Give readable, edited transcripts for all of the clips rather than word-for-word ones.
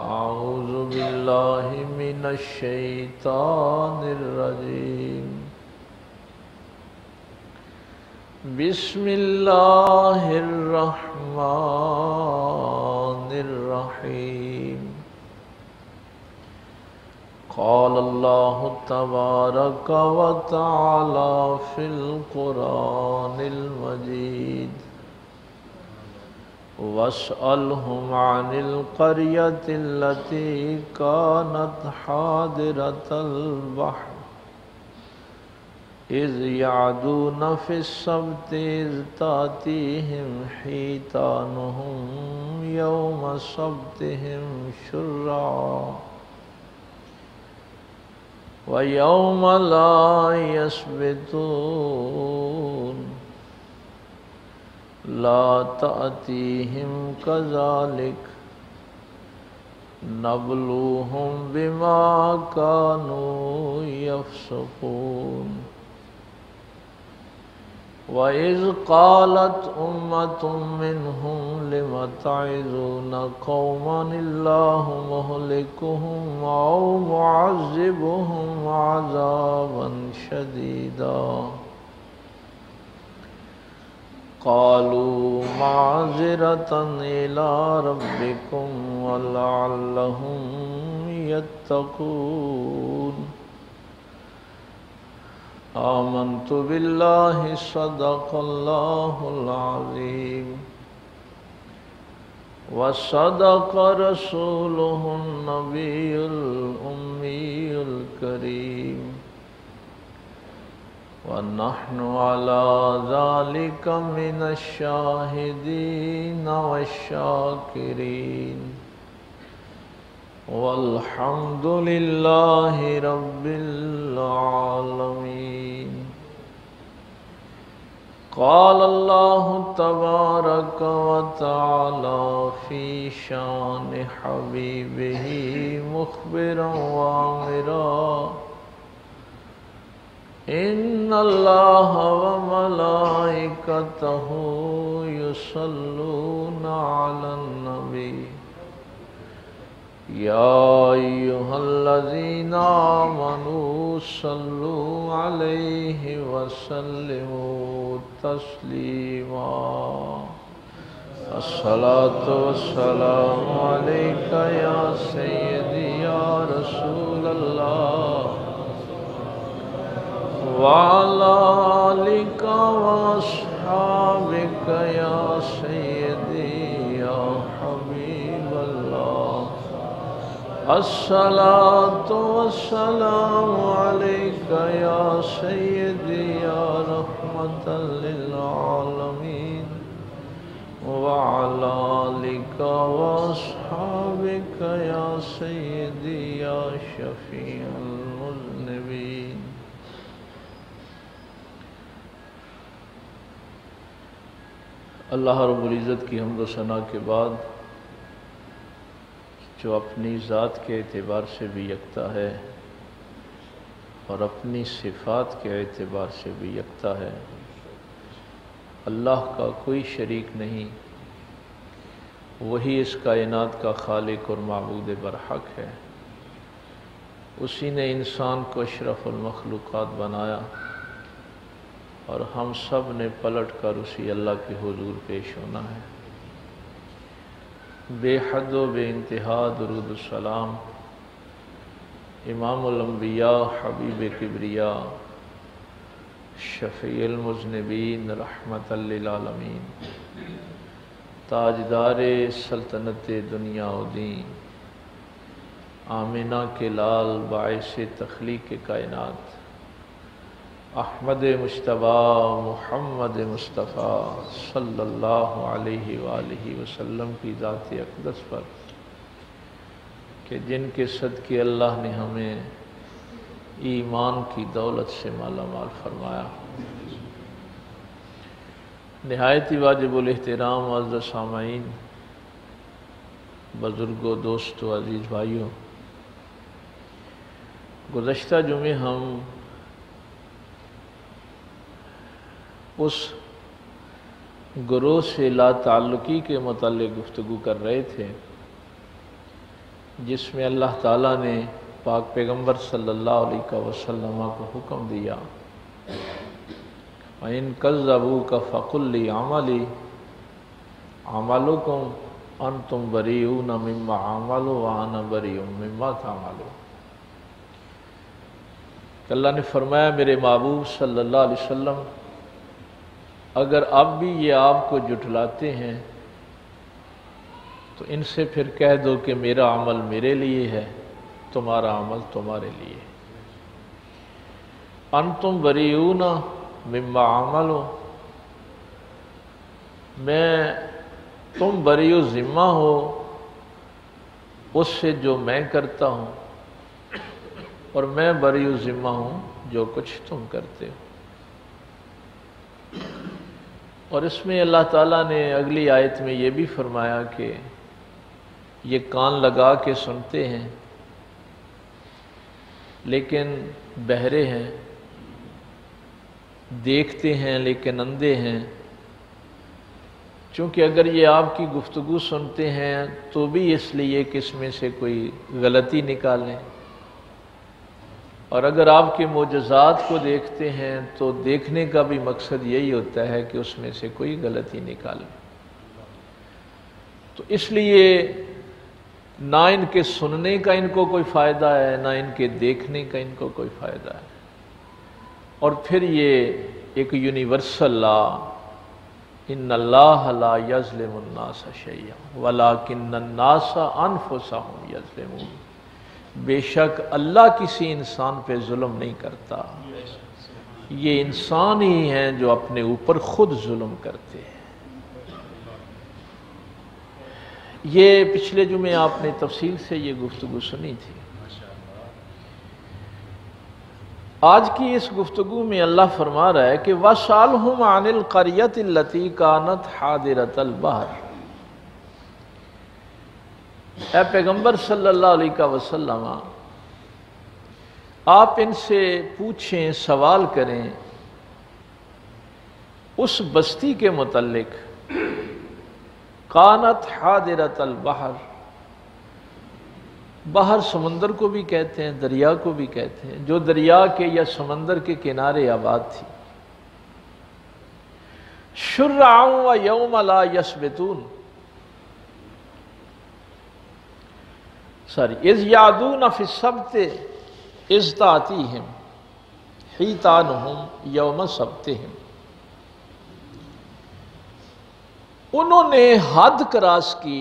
أعوذ بالله من الشيطان الرجيم. بسم الله الرحمن الرحيم. قال الله تبارك وتعالى في القرآن المجيد: واسألهم عن القرية التي كانت حاضرة البحر إذ يعدون في السبت إذ تأتيهم حيتانهم يوم سبتهم شرعا ويوم لا يسبتون لا تأتيهم كذلك نبلوهم بما كانوا يفسقون. وإذ قالت أمة منهم لم تعظون قوما الله مهلكهم أو معذبهم عذابا شديدا قالوا معذرة إلى ربكم ولعلهم يتقون. آمنت بالله صدق الله العظيم وصدق رسوله النبي الأمي الكريم ونحن على ذلك من الشاهدين والشاكرين والحمد لله رب العالمين. قال الله تبارك وتعالى في شان حبيبه مخبرا وآمرا: إن الله وملائكته يصلون على النبي يا أيها الذين آمنوا صلوا عليه وسلموا تسليما. الصلاة والسلام عليك يا سيدي يا رسول الله وعلى آلك وأصحابك يا سيدي يا حبيب الله. الصلاة والسلام عليك يا سيدي يا رحمة للعالمين وعلى آلك وأصحابك يا سيدي يا شفيع المذنبين. اللہ رب العزت کی حمد و ثنا کے بعد، جو اپنی ذات کے اعتبار سے بھی یکتا ہے اور اپنی صفات کے اعتبار سے بھی یکتا ہے، اللہ کا کوئی شریک نہیں، وہی اس کائنات کا خالق اور معبود برحق ہے. اسی نے انسان کو اشرف المخلوقات بنایا اور ہم سب نے پلٹ کر اسی اللہ کے حضور پیش ہونا ہے. بے حد و بے انتہا درود السلام امام الانبیاء حبیب کبریا شفیع المذنبین رحمت للعالمین تاجدار سلطنت دنیا و دین آمنہ کے لال باعث تخلیق کائنات احمد مجتبیٰ محمد مصطفیٰ صلی اللہ علیہ وآلہ وسلم کی ذات اقدس پر کہ جن کے صدقے اللہ نے ہمیں ایمان کی دولت سے مالا مال فرمایا. نہایت ہی واجب الاحترام معزز سامعین، بزرگوں، دوستوں، عزیز بھائیوں، گزشتہ جمعے ہم اس گروہ سے لا تعلقی کے متعلق گفتگو کر رہے تھے جس میں اللہ تعالیٰ نے پاک پیغمبر صلی اللہ علیہ وسلم کو حکم دیا وَإِن كَذَّبُوكَ فَقُلْ لِي عَمَلِي عَمَلُكُمْ أَنْتُمْ بَرِيئُونَ مِمَّا أَعْمَلُ وَأَنَا بَرِيءٌ مِمَّا تَعْمَلُونَ۔ کہ اللہ نے فرمایا میرے محبوب صلی اللہ علیہ وسلم اگر اب بھی یہ آپ کو جھٹلاتے ہیں تو ان سے پھر کہہ دو کہ میرا عمل میرے لیے ہے، تمہارا عمل تمہارے لیے۔ انتم بریئون مما عملو، تم بری و ذمہ ہو اس سے جو میں کرتا ہوں، اور میں بری و ذمہ ہوں جو کچھ تم کرتے ہو۔ اور اس میں اللہ تعالیٰ نے اگلی آیت میں یہ بھی فرمایا کہ یہ کان لگا کے سنتے ہیں لیکن بہرے ہیں، دیکھتے ہیں لیکن اندھے ہیں، چونکہ اگر یہ آپ کی گفتگو سنتے ہیں تو بھی اس لیے کہ اس میں سے کوئی غلطی نکالیں، اور اگر آپ کے معجزات کو دیکھتے ہیں تو دیکھنے کا بھی مقصد یہی ہوتا ہے کہ اس میں سے کوئی غلطی نکالیں۔ تو اس لیے نہ ان کے سننے کا ان کو کوئی فائدہ ہے، نہ ان کے دیکھنے کا ان کو کوئی فائدہ ہے۔ اور پھر یہ ایک یونیورسل لا، ان اللہ لا یظلم الناس شیئا ولکن الناس انفسهم یظلمون، بے شک اللہ کسی انسان پہ ظلم نہیں کرتا، یہ انسان ہی ہیں جو اپنے اوپر خود ظلم کرتے ہیں۔ یہ پچھلے جمعے آپ نے تفصیل سے یہ گفتگو سنی تھی۔ آج کی اس گفتگو میں اللہ فرما رہا ہے کہ وَاسْأَلْهُمْ عَنِ الْقَرْيَةِ الَّتِي كَانَتْ حَاضِرَةَ الْبَحْرِ، اے پیغمبر صلی اللہ علیہ وسلم آپ ان سے پوچھیں، سوال کریں اس بستی کے متعلق کانت حاضرۃ البحر، بحر سمندر کو بھی کہتے ہیں، دریا کو بھی کہتے ہیں، جو دریا کے یا سمندر کے کنارے آباد تھی۔ شرعا و یوم لا یثبتون، اذ یعدون فی السبت اذ تأتیہم حیتانہم یوم سبتہم، انہوں نے حد کراس کی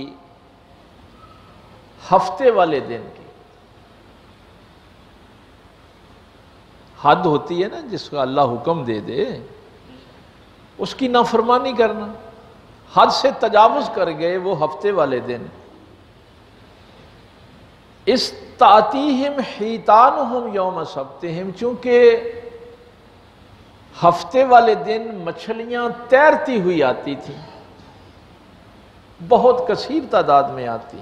ہفتے والے دن کی۔ حد ہوتی ہے نا جس کا اللہ حکم دے دے اس کی نافرمانی کرنا، حد سے تجاوز کر گئے وہ ہفتے والے دن۔ استعتیہم حیتانہم یوم سبتہم، چونکہ ہفتے والے دن مچھلیاں تیرتی ہوئی آتی تھیں، بہت کثیر تعداد میں آتی،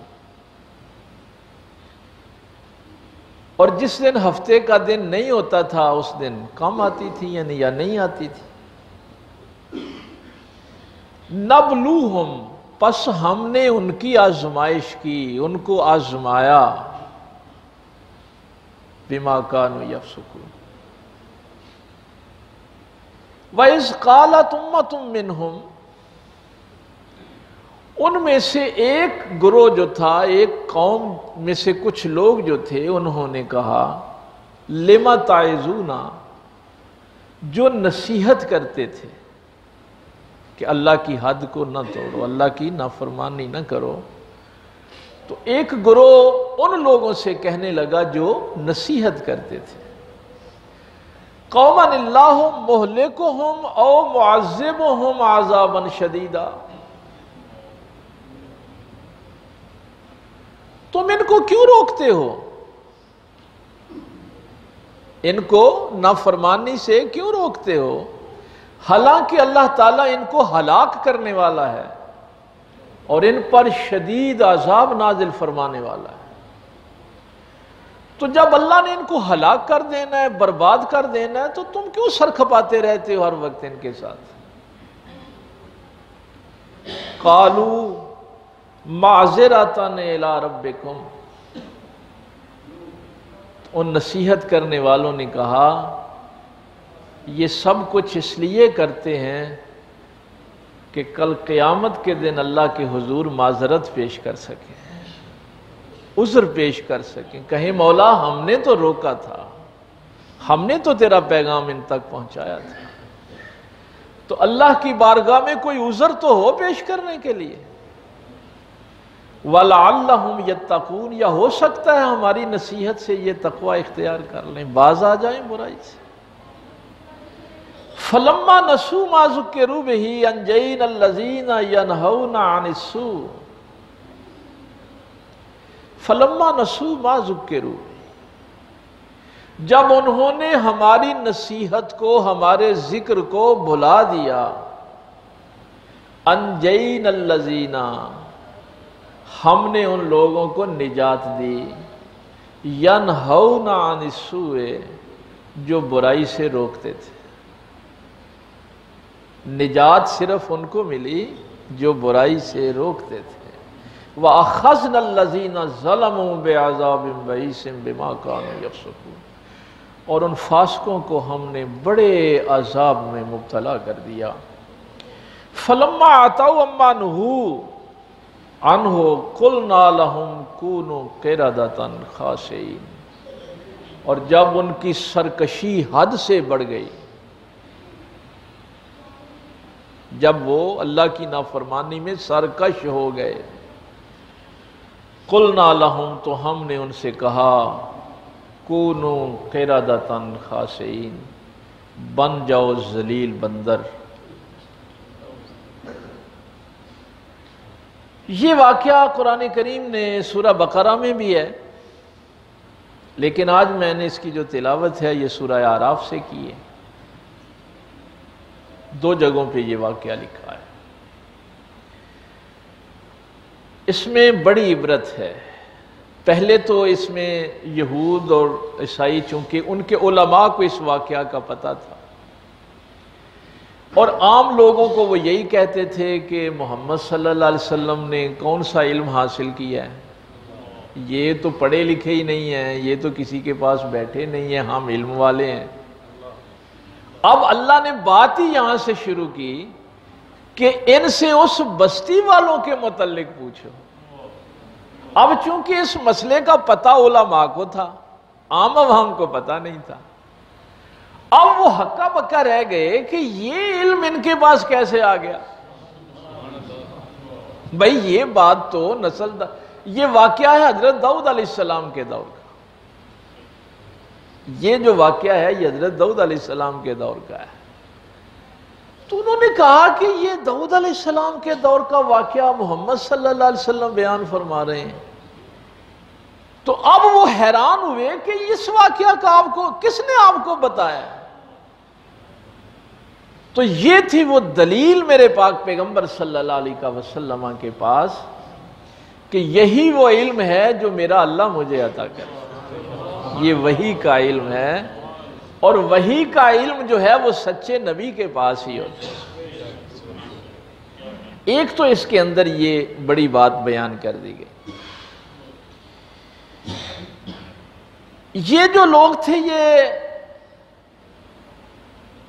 اور جس دن ہفتے کا دن نہیں ہوتا تھا اس دن کم آتی تھی یعنی یا نہیں آتی تھی۔ نبلوہم، پس ہم نے ان کی آزمائش کی، ان کو آزمایا، بما کانوا یفسقون۔ وَإِذْ قَالَتْ أُمَّةٌ مِّنْهُمْ، ان میں سے ایک گروہ جو تھا، ایک قوم میں سے کچھ لوگ جو تھے، انہوں نے کہا لِمَ تَعِظُونَ، جو نصیحت کرتے تھے کہ اللہ کی حد کو نہ توڑو، اللہ کی نافرمانی نہ کرو، تو ایک گروہ ان لوگوں سے کہنے لگا جو نصیحت کرتے تھے، قومًا اللہ مہلکہم او معذبہم عذابا شدیدا، تم ان کو کیوں روکتے ہو؟ ان کو نافرمانی سے کیوں روکتے ہو؟ حالانکہ اللہ تعالیٰ ان کو ہلاک کرنے والا ہے اور ان پر شدید عذاب نازل فرمانے والا ہے۔ تو جب اللہ نے ان کو ہلاک کر دینا ہے، برباد کر دینا ہے، تو تم کیوں سر کھپاتے رہتے ہو ہر وقت ان کے ساتھ؟ قالوا معذرۃ الی ربکم، ان نصیحت کرنے والوں نے کہا یہ سب کچھ اس لیے کرتے ہیں کہ کل قیامت کے دن اللہ کے حضور معذرت پیش کر سکیں، عذر پیش کر سکیں، کہیں مولا ہم نے تو روکا تھا، ہم نے تو تیرا پیغام ان تک پہنچایا تھا، تو اللہ کی بارگاہ میں کوئی عذر تو ہو پیش کرنے کے لیے۔ وَلَعَلَّهُمْ يَتَّقُونَ، یا ہو سکتا ہے ہماری نصیحت سے یہ تقوی اختیار کر لیں، باز آ جائیں برائی سے۔ فَلَمَّا نَسُوا مَا ذُكِّرُوا بِهِ أَنجَيْنَا الَّذِينَ يَنْهَوْنَ عَنِ السُّوءِ فَلَمَّا نَسُوا مَا ذُكِّرُوا بِهِ، جب انہوں نے ہماری نصیحت کو، ہمارے ذکر کو بھلا دیا، أَنجَيْنَا الَّذِينَ، ہم نے ان لوگوں کو نجات دی، يَنْهَوْنَ عَنِ السُّوءِ، جو برائی سے روکتے تھے۔ نجات صرف ان کو ملی جو برائی سے روکتے تھے۔ وَأَخَذْنَا الَّذِينَ ظَلَمُوا بِعَذَابٍ بَئِيسٍ بِمَا كَانُوا يَفْسُقُونَ، اور ان فاسقوں کو ہم نے بڑے عذاب میں مبتلا کر دیا۔ فَلَمَّا عَتَوْا عَمَّا نُهُوا عَنْهُ قُلْنَا لَهُمْ كُونُوا قِرَدَةً خَاسِئِينَ، اور جب ان کی سرکشی حد سے بڑھ گئی، جب وہ اللہ کی نافرمانی میں سرکش ہو گئے، قُلْنَا لَهُمْ، تو ہم نے ان سے کہا كُونُوا قِرَدَةً خَاسِئِينَ، بن جاؤ ذلیل بندر۔ یہ واقعہ قرآن کریم نے سورہ بقرہ میں بھی ہے، لیکن آج میں نے اس کی جو تلاوت ہے یہ سورہ اعراف سے کی ہے۔ دو جگہوں پہ یہ واقعہ لکھا ہے۔ اس میں بڑی عبرت ہے۔ پہلے تو اس میں یہود اور عیسائی، چونکہ ان کے علماء کو اس واقعہ کا پتہ تھا، اور عام لوگوں کو وہ یہی کہتے تھے کہ محمد صلی اللہ علیہ وسلم نے کون سا علم حاصل کیا ہے، یہ تو پڑھے لکھے ہی نہیں ہیں، یہ تو کسی کے پاس بیٹھے نہیں ہیں، ہم علم والے ہیں۔ اب اللہ نے بات ہی یہاں سے شروع کی کہ ان سے اس بستی والوں کے متعلق پوچھو۔ اب چونکہ اس مسئلے کا پتہ علماء کو تھا، عام عوام کو پتہ نہیں تھا، اب وہ ہکا بکا رہ گئے کہ یہ علم ان کے پاس کیسے آ گیا۔ بھئی یہ بات تو یہ واقعہ ہے حضرت داؤد علیہ السلام کے دور کا، یہ جو واقعہ ہے یہ حضرت داؤد علیہ السلام کے دور کا ہے۔ تو انہوں نے کہا کہ یہ داؤد علیہ السلام کے دور کا واقعہ محمد صلی اللہ علیہ وسلم بیان فرما رہے ہیں۔ تو اب وہ حیران ہوئے کہ اس واقعہ کا کس نے آپ کو بتایا؟ تو یہ تھی وہ دلیل میرے پاک پیغمبر صلی اللہ علیہ وسلم کے پاس کہ یہی وہ علم ہے جو میرا اللہ مجھے عطا کرے، یہ وحی کا علم ہے، اور وحی کا علم جو ہے وہ سچے نبی کے پاس ہی ہوتا ہے۔ ایک تو اس کے اندر یہ بڑی بات بیان کر دی گئی۔ یہ جو لوگ تھے، یہ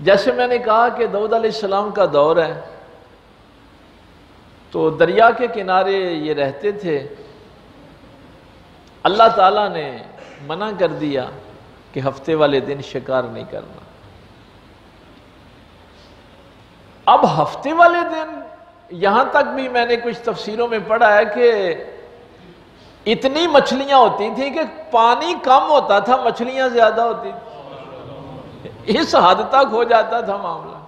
جیسے میں نے کہا کہ داؤد علیہ السلام کا دور ہے، تو دریا کے کنارے یہ رہتے تھے۔ اللہ تعالیٰ نے منع کر دیا کہ ہفتے والے دن شکار نہیں کرنا۔ اب ہفتے والے دن، یہاں تک بھی میں نے کچھ تفسیروں میں پڑھا ہے کہ اتنی مچھلیاں ہوتی تھیں کہ پانی کم ہوتا تھا، مچھلیاں زیادہ ہوتی تھیں، اس حد تک ہو جاتا تھا معاملہ۔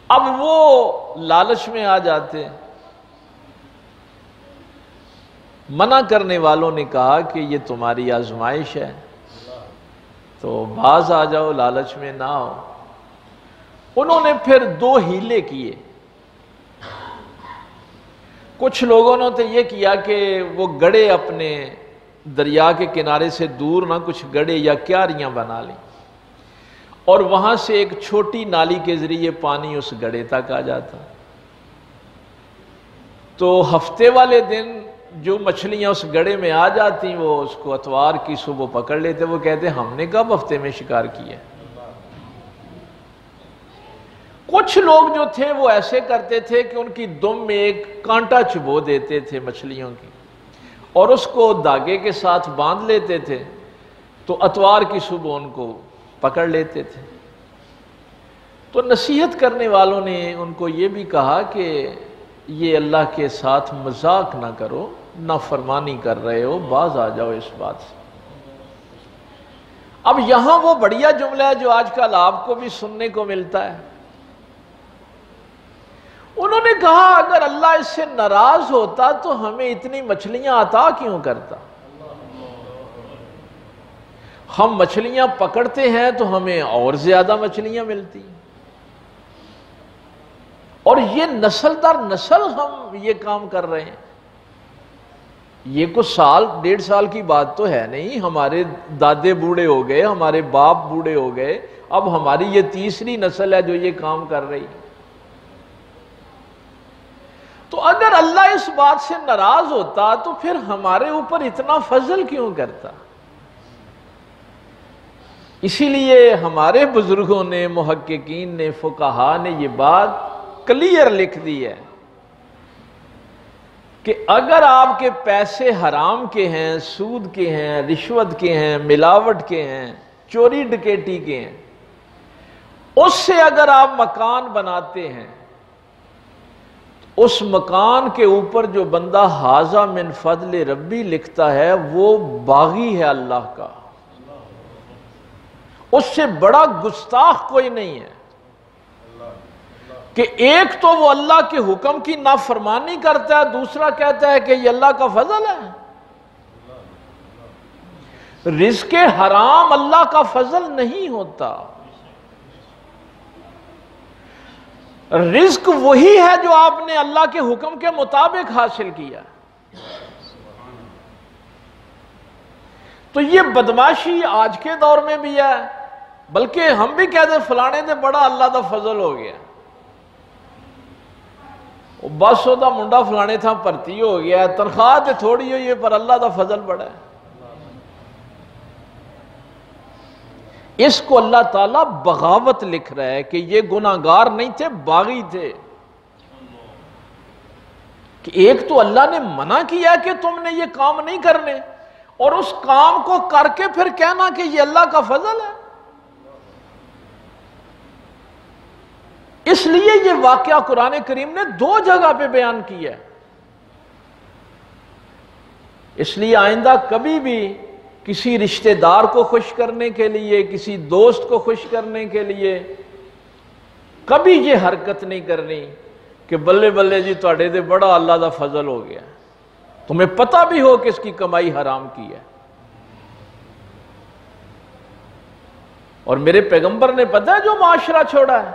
اب وہ لالچ میں آ جاتے۔ منع کرنے والوں نے کہا کہ یہ تمہاری آزمائش ہے، تو باز آ جاؤ، لالچ میں نہ آؤ۔ انہوں نے پھر دو ہیلے کیے۔ کچھ لوگوں نے تو یہ کیا کہ وہ گڑھے اپنے دریا کے کنارے سے دور نہ کچھ گڑھے یا کیاریاں بنا لیں، اور وہاں سے ایک چھوٹی نالی کے ذریعے پانی اس گڑھے تک آ جاتا۔ تو ہفتے والے دن جو مچھلیاں اس گڑے میں آ جاتی وہ اس کو اتوار کی صبح پکڑ لیتے، وہ کہتے ہم نے کب ہفتے میں شکار کیا۔ کچھ لوگ جو تھے وہ ایسے کرتے تھے کہ ان کی دم میں ایک کانٹا چبو دیتے تھے مچھلیوں کی، اور اس کو دھاگے کے ساتھ باندھ لیتے تھے، تو اتوار کی صبح ان کو پکڑ لیتے تھے۔ تو نصیحت کرنے والوں نے ان کو یہ بھی کہا کہ یہ اللہ کے ساتھ مذاق نہ کرو، نافرمانی کر رہے ہو، باز آ جاؤ اس بات سے۔ اب یہاں وہ بڑھیا جملہ ہے جو آج کل آپ کو بھی سننے کو ملتا ہے۔ انہوں نے کہا اگر اللہ اس سے ناراض ہوتا تو ہمیں اتنی مچھلیاں عطا کیوں کرتا؟ ہم مچھلیاں پکڑتے ہیں تو ہمیں اور زیادہ مچھلیاں ملتی ہیں، اور یہ نسل در نسل ہم یہ کام کر رہے ہیں۔ یہ کچھ سال 1.5 سال کی بات تو ہے نہیں، ہمارے دادے بوڑھے ہو گئے، ہمارے باپ بوڑھے ہو گئے، اب ہماری یہ تیسری نسل ہے جو یہ کام کر رہی ہے۔ تو اگر اللہ اس بات سے ناراض ہوتا تو پھر ہمارے اوپر اتنا فضل کیوں کرتا؟ اسی لیے ہمارے بزرگوں نے، محققین نے، فقہا نے یہ بات کلیئر لکھ دی ہے کہ اگر آپ کے پیسے حرام کے ہیں، سود کے ہیں، رشوت کے ہیں، ملاوٹ کے ہیں، چوری ڈکیٹی کے ہیں، اس سے اگر آپ مکان بناتے ہیں، اس مکان کے اوپر جو بندہ ھذا من فضل ربی لکھتا ہے وہ باغی ہے اللہ کا، اس سے بڑا گستاخ کوئی نہیں ہے کہ ایک تو وہ اللہ کے حکم کی نافرمانی کرتا ہے، دوسرا کہتا ہے کہ یہ اللہ کا فضل ہے۔ رزق حرام اللہ کا فضل نہیں ہوتا، رزق وہی ہے جو آپ نے اللہ کے حکم کے مطابق حاصل کیا۔ تو یہ بدماشی آج کے دور میں بھی ہے، بلکہ ہم بھی کہتے ہیں فلانے دے بڑا اللہ دا فضل ہو گیا، بس وہ دا منڈا فلانے تھا بھرتی ہو گیا، تنخواہ تے تھوڑی ہوئی ہے پر اللہ دا فضل بڑا ہے۔ اس کو اللہ تعالیٰ بغاوت لکھ رہا ہے کہ یہ گناہگار نہیں تھے، باغی تھے۔ کہ ایک تو اللہ نے منع کیا کہ تم نے یہ کام نہیں کرنے، اور اس کام کو کر کے پھر کہنا کہ یہ اللہ کا فضل ہے۔ اس لیے یہ واقعہ قرآن کریم نے 2 جگہ پہ بیان کیا ہے۔ اس لیے آئندہ کبھی بھی کسی رشتہ دار کو خوش کرنے کے لیے، کسی دوست کو خوش کرنے کے لیے کبھی یہ حرکت نہیں کرنی کہ بلے بلے جی تواڈے تے بڑا اللہ دا فضل ہو گیا، تمہیں پتہ بھی ہو کہ اس کی کمائی حرام کی ہے۔ اور میرے پیغمبر نے پتہ ہے جو معاشرہ چھوڑا ہے،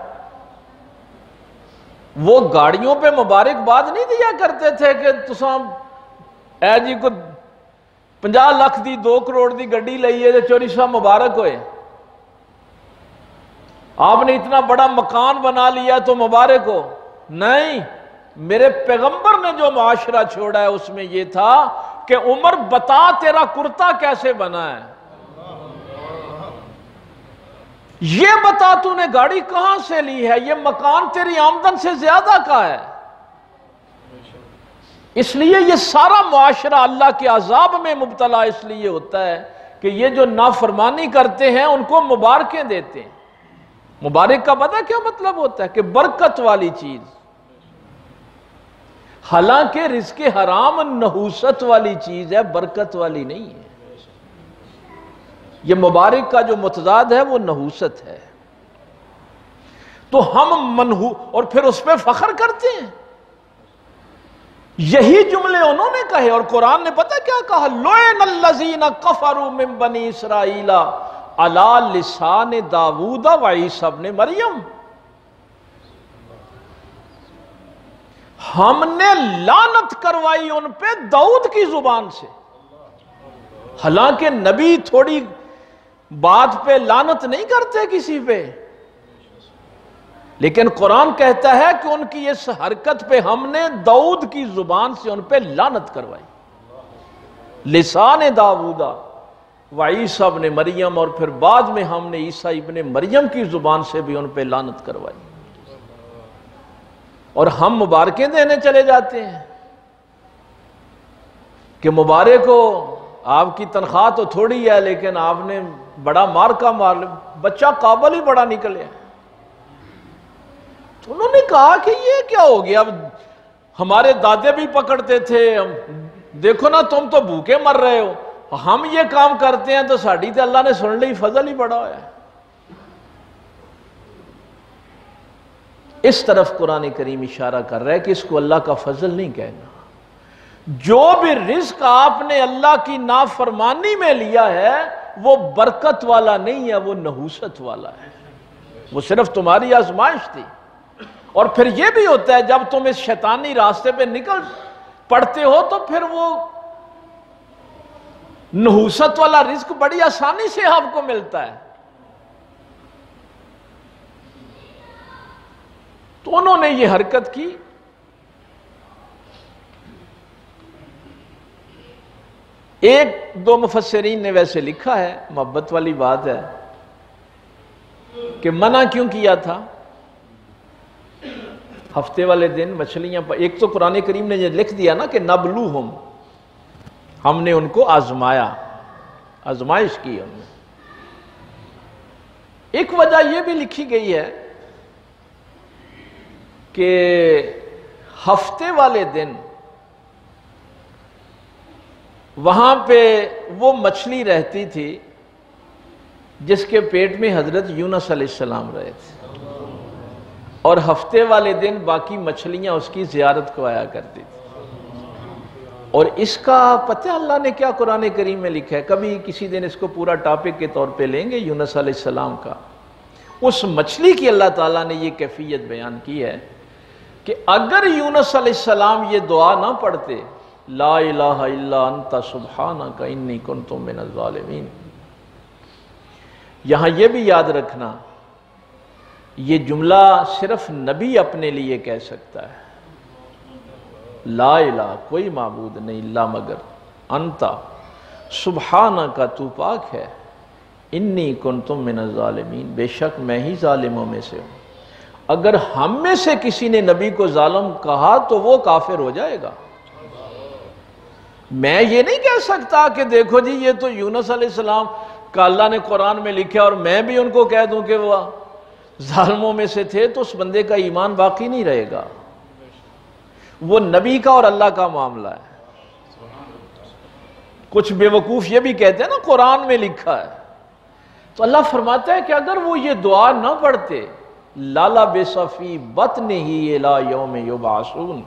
وہ گاڑیوں پہ مبارکباد نہیں دیا کرتے تھے کہ تساں اے جی کو 50 لاکھ دی 2 کروڑ دی گڈی لئیے تو چوری صاحب مبارک ہوئے، آپ نے اتنا بڑا مکان بنا لیا تو مبارک ہو۔ نہیں، میرے پیغمبر نے جو معاشرہ چھوڑا ہے اس میں یہ تھا کہ عمر بتا تیرا کرتا کیسے بنا ہے، یہ بتا تو نے گاڑی کہاں سے لی ہے، یہ مکان تیری آمدن سے زیادہ کا ہے۔ اس لیے یہ سارا معاشرہ اللہ کے عذاب میں مبتلا اس لیے ہوتا ہے کہ یہ جو نافرمانی کرتے ہیں ان کو مبارکیں دیتے ہیں۔ مبارک کا پتہ کیا مطلب ہوتا ہے؟ کہ برکت والی چیز، حالانکہ رزق حرام نحوست والی چیز ہے، برکت والی نہیں ہے۔ یہ مبارک کا جو متضاد ہے وہ نحوست ہے۔ تو ہم اور پھر اس پہ فخر کرتے ہیں۔ یہی جملے انہوں نے کہے، اور قرآن نے پتہ کیا کہا؟ لُعِنَ الَّذِينَ كَفَرُوا مِن بَنِي إِسْرَائِيلَ عَلَى لِسَانِ دَاوُودَ وَعِيسَى ابْنِ مَرْيَم۔ ہم نے لعنت کروائی ان پہ داؤد کی زبان سے۔ حالانکہ نبی تھوڑی بات پہ لعنت نہیں کرتے کسی پہ، لیکن قرآن کہتا ہے کہ ان کی اس حرکت پہ ہم نے داؤد کی زبان سے ان پہ لعنت کروائی۔ لسان داؤدا و عیسیٰ ابن مریم، اور پھر بعد میں ہم نے عیسیٰ ابن مریم کی زبان سے بھی ان پہ لعنت کروائی، اور ہم مبارکیں دینے چلے جاتے ہیں کہ مبارک ہو، آپ کی تنخواہ تو تھوڑی ہے لیکن آپ نے بڑا مارکا مار لیا، بچہ قابل ہی بڑا نکلے۔ تو انہوں نے کہا کہ یہ کیا ہو گیا، اب ہمارے دادے بھی پکڑتے تھے، دیکھو نا تم تو بھوکے مر رہے ہو، ہم یہ کام کرتے ہیں تو ساڑی تے اللہ نے سن لی، فضل ہی بڑا ہوا ہے۔ اس طرف قرآن کریم اشارہ کر رہا ہے کہ اس کو اللہ کا فضل نہیں کہنا۔ جو بھی رزق آپ نے اللہ کی نافرمانی میں لیا ہے وہ برکت والا نہیں ہے، وہ نحوست والا ہے، وہ صرف تمہاری آزمائش تھی۔ اور پھر یہ بھی ہوتا ہے جب تم اس شیطانی راستے پہ نکل پڑتے ہو تو پھر وہ نحوست والا رزق بڑی آسانی سے آپ کو ملتا ہے۔ تو انہوں نے یہ حرکت کی۔ ایک دو مفسرین نے ویسے لکھا ہے، محبت والی بات ہے، کہ منع کیوں کیا تھا ہفتے والے دن مچھلیاں ایک تو قرآن کریم نے یہ لکھ دیا نا کہ نبلوہم، ہم نے ان کو آزمایا، آزمائش کی ہم نے۔ ایک وجہ یہ بھی لکھی گئی ہے کہ ہفتے والے دن وہاں پہ وہ مچھلی رہتی تھی جس کے پیٹ میں حضرت یونس علیہ السلام رہے تھے، اور ہفتے والے دن باقی مچھلیاں اس کی زیارت کو آیا کرتی تھی۔ اور اس کا پتہ اللہ نے کیا قرآن کریم میں لکھا ہے، کبھی کسی دن اس کو پورا ٹاپک کے طور پہ لیں گے یونس علیہ السلام کا۔ اس مچھلی کی اللہ تعالیٰ نے یہ کیفیت بیان کی ہے کہ اگر یونس علیہ السلام یہ دعا نہ پڑھتے، لا الہ الا انت سبحانک انی کنت من الظالمین، یہاں یہ بھی یاد رکھنا یہ جملہ صرف نبی اپنے لیے کہہ سکتا ہے، لا الہ کوئی معبود نہیں الا مگر انت سبحانک تو پاک ہے، انی کنت من الظالمین بے شک میں ہی ظالموں میں سے ہوں۔ اگر ہم میں سے کسی نے نبی کو ظالم کہا تو وہ کافر ہو جائے گا۔ میں یہ نہیں کہہ سکتا کہ دیکھو جی یہ تو یونس علیہ السلام کا اللہ نے قرآن میں لکھا اور میں بھی ان کو کہہ دوں کہ وہ ظالموں میں سے تھے، تو اس بندے کا ایمان باقی نہیں رہے گا۔ وہ نبی کا اور اللہ کا معاملہ ہے۔ کچھ بے وقوف یہ بھی کہتے ہیں نا قرآن میں لکھا ہے، تو اللہ فرماتا ہے کہ اگر وہ یہ دعا نہ پڑھتے، لالا بے صفی بطنہ الی یوم یبعثون،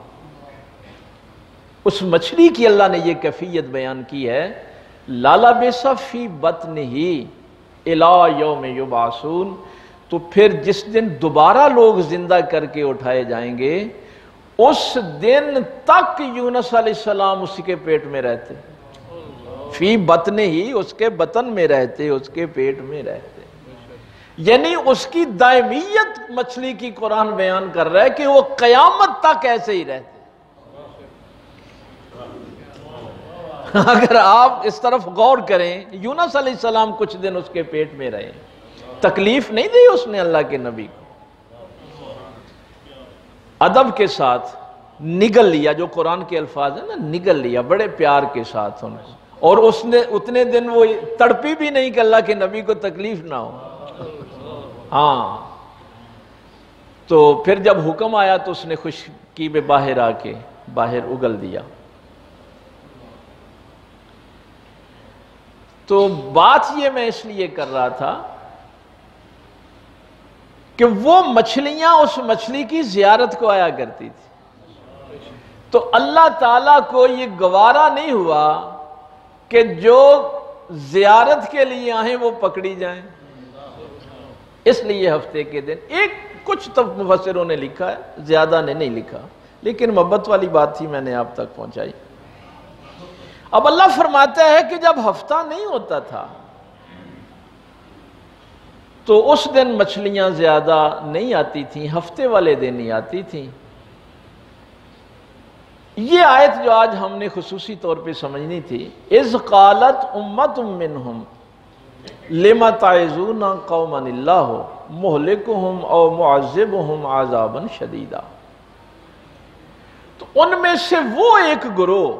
اس مچھلی کی اللہ نے یہ کیفیت بیان کی ہے، لالا بے صفی بطنہ الی یوم یبعثون، تو پھر جس دن دوبارہ لوگ زندہ کر کے اٹھائے جائیں گے اس دن تک یونس علیہ السلام اس کے پیٹ میں رہتے، فی بطنہ ہی اس کے بطن میں رہتے، اس کے پیٹ میں رہتے، یعنی اس کی دائمیت مچھلی کی قرآن بیان کر رہا ہے کہ وہ قیامت تک ایسے ہی رہتے۔ اگر آپ اس طرف غور کریں، یونس علیہ السلام کچھ دن اس کے پیٹ میں رہے، تکلیف نہیں دی اس نے اللہ کے نبی کو، ادب کے ساتھ نگل لیا، جو قرآن کے الفاظ ہیں نا، نگل لیا بڑے پیار کے ساتھ ان کو، اور اس نے اتنے دن وہ تڑپی بھی نہیں کہ اللہ کے نبی کو تکلیف نہ ہو۔ ہاں، تو پھر جب حکم آیا تو اس نے خشکی میں باہر آ کے باہر اگل دیا۔ تو بات یہ میں اس لیے کر رہا تھا کہ وہ مچھلیاں اس مچھلی کی زیارت کو آیا کرتی تھی، تو اللہ تعالیٰ کو یہ گوارا نہیں ہوا کہ جو زیارت کے لیے آئیں وہ پکڑی جائیں، اس لیے ہفتے کے دن ایک کچھ مفسروں نے لکھا ہے، زیادہ نے نہیں لکھا، لیکن محبت والی بات تھی میں نے آپ تک پہنچائی۔ اب اللہ فرماتا ہے کہ جب ہفتہ نہیں ہوتا تھا تو اس دن مچھلیاں زیادہ نہیں آتی تھیں، ہفتے والے دن ہی آتی تھیں۔ یہ آیت جو آج ہم نے خصوصی طور پہ سمجھنی تھی، اذ قالت امت منہم لم تعظون قوما اللہ مہلکہم او معذبہم عذابا شدیدا، تو ان میں سے وہ ایک گروہ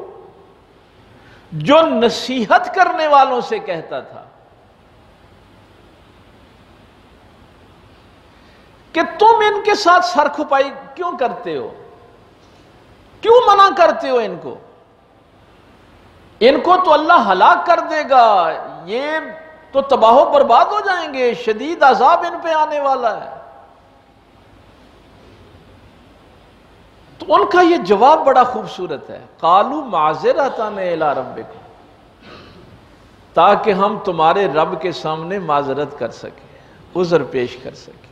جو نصیحت کرنے والوں سے کہتا تھا کہ تم ان کے ساتھ سر کھپائی کیوں کرتے ہو، کیوں منع کرتے ہو ان کو تو اللہ ہلاک کر دے گا، یہ تو تباہ و برباد ہو جائیں گے، شدید عذاب ان پہ آنے والا ہے۔ تو ان کا یہ جواب بڑا خوبصورت ہے، قالوا معذرۃ الی ربکم، تاکہ ہم تمہارے رب کے سامنے معذرت کر سکیں، عذر پیش کر سکیں،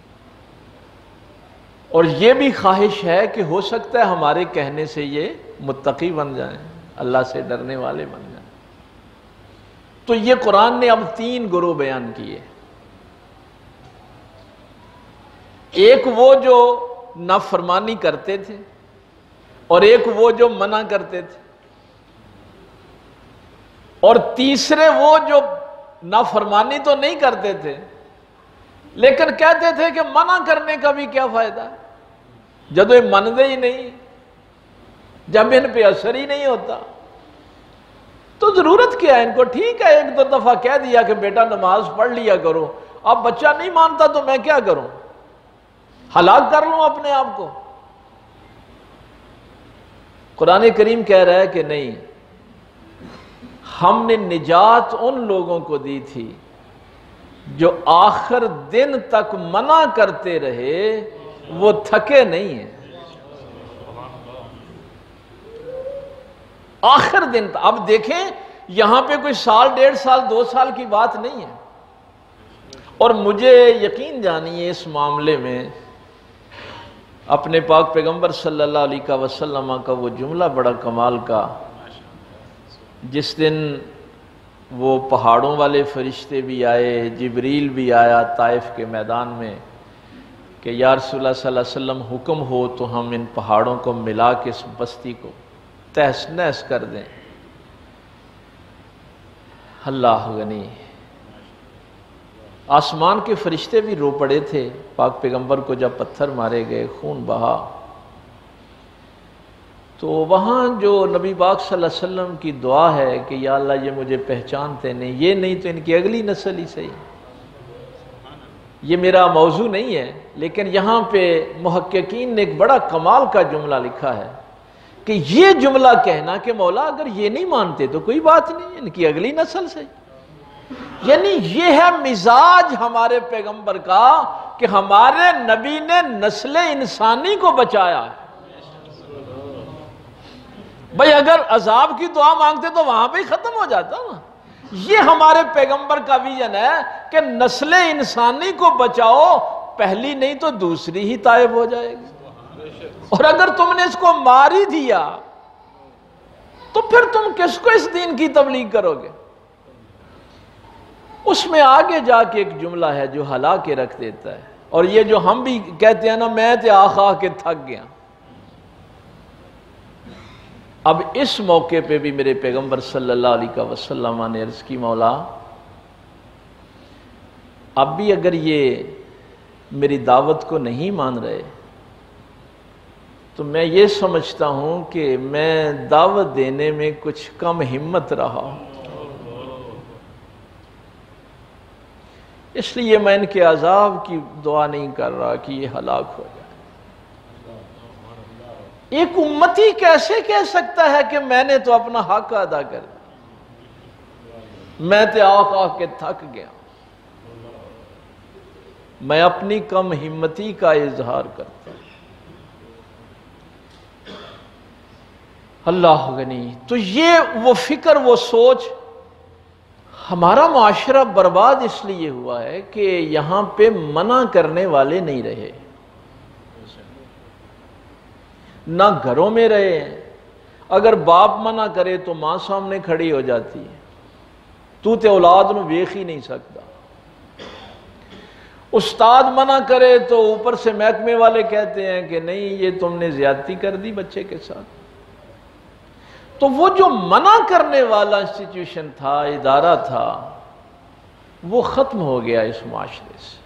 اور یہ بھی خواہش ہے کہ ہو سکتا ہے ہمارے کہنے سے یہ متقی بن جائیں، اللہ سے ڈرنے والے بن جائیں۔ تو یہ قرآن نے اب 3 گروہ بیان کیے، ایک وہ جو نافرمانی کرتے تھے، اور ایک وہ جو منع کرتے تھے، اور تیسرے وہ جو نافرمانی تو نہیں کرتے تھے لیکن کہتے تھے کہ منع کرنے کا بھی کیا فائدہ ہے، جب یہ مندے ہی نہیں، جب ان پہ اثر ہی نہیں ہوتا تو ضرورت کیا ہے ان کو؟ ٹھیک ہے 1-2 دفعہ کہہ دیا کہ بیٹا نماز پڑھ لیا کرو، اب بچہ نہیں مانتا تو میں کیا کروں، ہلاک کر لوں اپنے آپ کو؟ قرآن کریم کہہ رہا ہے کہ نہیں، ہم نے نجات ان لوگوں کو دی تھی جو آخر دن تک منع کرتے رہے، وہ تھکے نہیں ہیں، آخر دن تک۔ اب دیکھیں یہاں پہ کوئی 1.5 سال 2 سال کی بات نہیں ہے، اور مجھے یقین جانیے اس معاملے میں اپنے پاک پیغمبر صلی اللہ علیہ وسلم کا وہ جملہ بڑا کمال کا، جس دن وہ پہاڑوں والے فرشتے بھی آئے، جبریل بھی آیا طائف کے میدان میں کہ یا رسول اللہ صلی اللہ علیہ وسلم حکم ہو تو ہم ان پہاڑوں کو ملا کے اس بستی کو تہس نہس کر دیں۔ اللہ غنی، آسمان کے فرشتے بھی رو پڑے تھے پاک پیغمبر کو جب پتھر مارے گئے، خون بہا، تو وہاں جو نبی پاک صلی اللہ علیہ وسلم کی دعا ہے کہ یا اللہ یہ مجھے پہچانتے نہیں، یہ نہیں تو ان کی اگلی نسل ہی صحیح۔ یہ میرا موضوع نہیں ہے، لیکن یہاں پہ محققین نے ایک بڑا کمال کا جملہ لکھا ہے کہ یہ جملہ کہنا کہ مولا اگر یہ نہیں مانتے تو کوئی بات نہیں، ان کی اگلی نسل سے، یعنی یہ ہے مزاج ہمارے پیغمبر کا کہ ہمارے نبی نے نسل انسانی کو بچایا ہے۔ بھئی اگر عذاب کی دعا مانگتے تو وہاں پہ ہی ختم ہو جاتا نا۔ یہ ہمارے پیغمبر کا ویژن ہے کہ نسل انسانی کو بچاؤ، پہلی نہیں تو دوسری ہی طائب ہو جائے گی، اور اگر تم نے اس کو مار ہی دیا تو پھر تم کس کو اس دین کی تبلیغ کرو گے؟ اس میں آگے جا کے ایک جملہ ہے جو ہلا کے رکھ دیتا ہے، اور یہ جو ہم بھی کہتے ہیں نا میں تے آخا کے تھک گیا۔ اب اس موقع پہ بھی میرے پیغمبر صلی اللہ علیہ وسلم نے عرض کی مولا اب بھی اگر یہ میری دعوت کو نہیں مان رہے تو میں یہ سمجھتا ہوں کہ میں دعوت دینے میں کچھ کم ہمت رہا ہوں، اس لیے میں ان کے عذاب کی دعا نہیں کر رہا کہ یہ ہلاک ہو جائے۔ ایک امتی کیسے کہہ سکتا ہے کہ میں نے تو اپنا حق ادا کر دیا، میں تے آقا کے تھک گیا؟ میں اپنی کم ہمتی کا اظہار کرتا ہوں۔ اللہ غنی، تو یہ وہ فکر، وہ سوچ، ہمارا معاشرہ برباد اس لیے ہوا ہے کہ یہاں پہ منع کرنے والے نہیں رہے، نہ گھروں میں رہے ہیں۔ اگر باپ منع کرے تو ماں سامنے کھڑی ہو جاتی ہے، تو تے اولاد نو ویکھ ہی نہیں سکتا۔ استاد منع کرے تو اوپر سے محکمے والے کہتے ہیں کہ نہیں یہ تم نے زیادتی کر دی بچے کے ساتھ۔ تو وہ جو منع کرنے والا انسٹیٹیوشن تھا، ادارہ تھا، وہ ختم ہو گیا اس معاشرے سے۔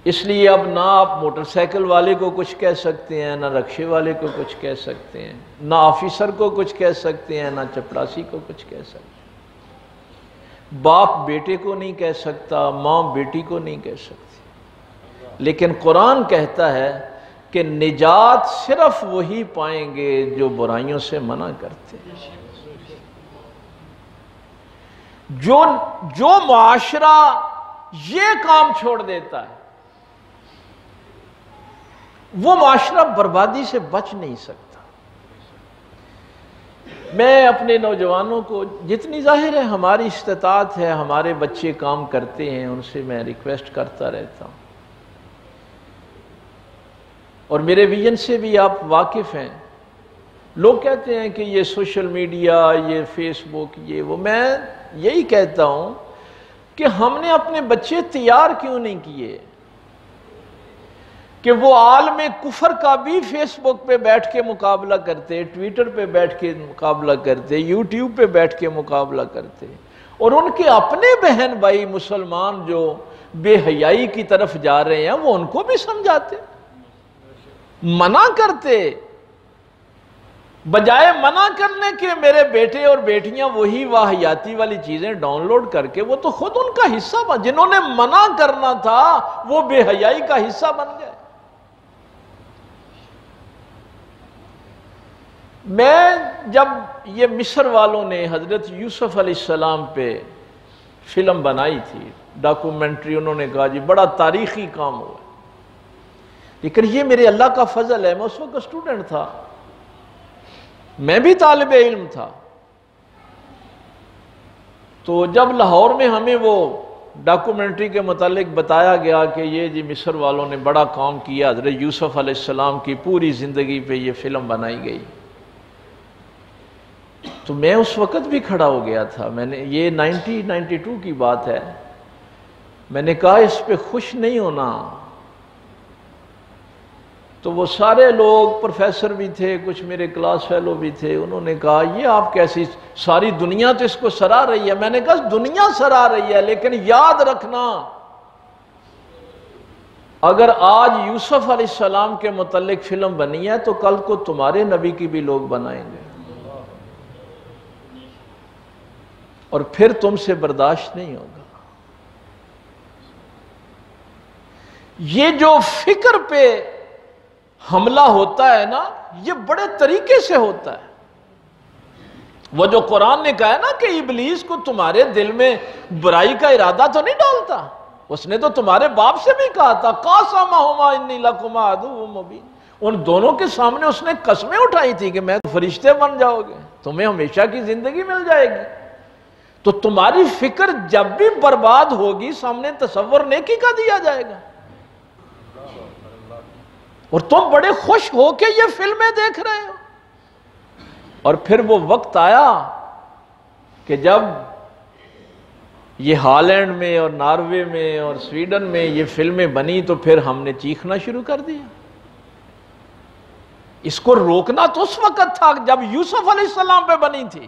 اس لیے اب نہ آپ موٹر سائیکل والے کو کچھ کہہ سکتے ہیں، نہ رکشے والے کو کچھ کہہ سکتے ہیں، نہ آفیسر کو کچھ کہہ سکتے ہیں، نہ چپراسی کو کچھ کہہ سکتے ہیں۔ باپ بیٹے کو نہیں کہہ سکتا، ماں بیٹی کو نہیں کہہ سکتی۔ لیکن قرآن کہتا ہے کہ نجات صرف وہی پائیں گے جو برائیوں سے منع کرتے ہیں۔ جو معاشرہ یہ کام چھوڑ دیتا ہے، وہ معاشرہ بربادی سے بچ نہیں سکتا۔ میں اپنے نوجوانوں کو، جتنی ظاہر ہے ہماری استطاعت ہے، ہمارے بچے کام کرتے ہیں، ان سے میں ریکویسٹ کرتا رہتا ہوں، اور میرے ویژن سے بھی آپ واقف ہیں۔ لوگ کہتے ہیں کہ یہ سوشل میڈیا، یہ فیس بک، یہ وہ، میں یہی کہتا ہوں کہ ہم نے اپنے بچے تیار کیوں نہیں کیے کہ وہ عالم کفر کا بھی فیس بک پہ بیٹھ کے مقابلہ کرتے، ٹویٹر پہ بیٹھ کے مقابلہ کرتے، یوٹیوب پہ بیٹھ کے مقابلہ کرتے، اور ان کے اپنے بہن بھائی مسلمان جو بے حیائی کی طرف جا رہے ہیں وہ ان کو بھی سمجھاتے، منع کرتے، بجائے منع کرنے کے میرے بیٹے اور بیٹیاں وہی واہیاتی والی چیزیں ڈاؤن لوڈ کر کے، وہ تو خود ان کا حصہ بن، جنہوں نے منع کرنا تھا وہ بے حیائی کا حصہ بن گئے۔ میں جب یہ مصر والوں نے حضرت یوسف علیہ السلام پہ فلم بنائی تھی، ڈاکومنٹری، انہوں نے کہا جی بڑا تاریخی کام ہوا، لیکن یہ میرے اللہ کا فضل ہے، میں اس وقت اسٹوڈنٹ تھا، میں بھی طالب علم تھا، تو جب لاہور میں ہمیں وہ ڈاکومنٹری کے متعلق بتایا گیا کہ یہ جی مصر والوں نے بڑا کام کیا، حضرت یوسف علیہ السلام کی پوری زندگی پہ یہ فلم بنائی گئی، تو میں اس وقت بھی کھڑا ہو گیا تھا۔ میں نے، یہ 1992 کی بات ہے، میں نے کہا اس پہ خوش نہیں ہونا، تو وہ سارے لوگ، پروفیسر بھی تھے، کچھ میرے کلاس فیلو بھی تھے، انہوں نے کہا یہ آپ کیسی، ساری دنیا تو اس کو سراہ رہی ہے۔ میں نے کہا دنیا سراہ رہی ہے، لیکن یاد رکھنا اگر آج یوسف علیہ السلام کے متعلق فلم بنی ہے تو کل کو تمہارے نبی کی بھی لوگ بنائیں گے، اور پھر تم سے برداشت نہیں ہوگا۔ یہ جو فکر پہ حملہ ہوتا ہے نا، یہ بڑے طریقے سے ہوتا ہے۔ وہ جو قرآن نے کہا ہے نا کہ ابلیس کو تمہارے دل میں برائی کا ارادہ تو نہیں ڈالتا، اس نے تو تمہارے باپ سے بھی کہا تھا قاسمہما انی لکما عدو مبین، ان دونوں کے سامنے اس نے قسمیں اٹھائی تھی کہ میں فرشتے بن جاؤ گے، تمہیں ہمیشہ کی زندگی مل جائے گی۔ تو تمہاری فکر جب بھی برباد ہوگی، سامنے تصور نیکی کا دیا جائے گا، اور تم بڑے خوش ہو کے یہ فلمیں دیکھ رہے ہو۔ اور پھر وہ وقت آیا کہ جب یہ ہالینڈ میں اور ناروے میں اور سویڈن میں یہ فلمیں بنی تو پھر ہم نے چیخنا شروع کر دیا۔ اس کو روکنا تو اس وقت تھا جب یوسف علیہ السلام پہ بنی تھی،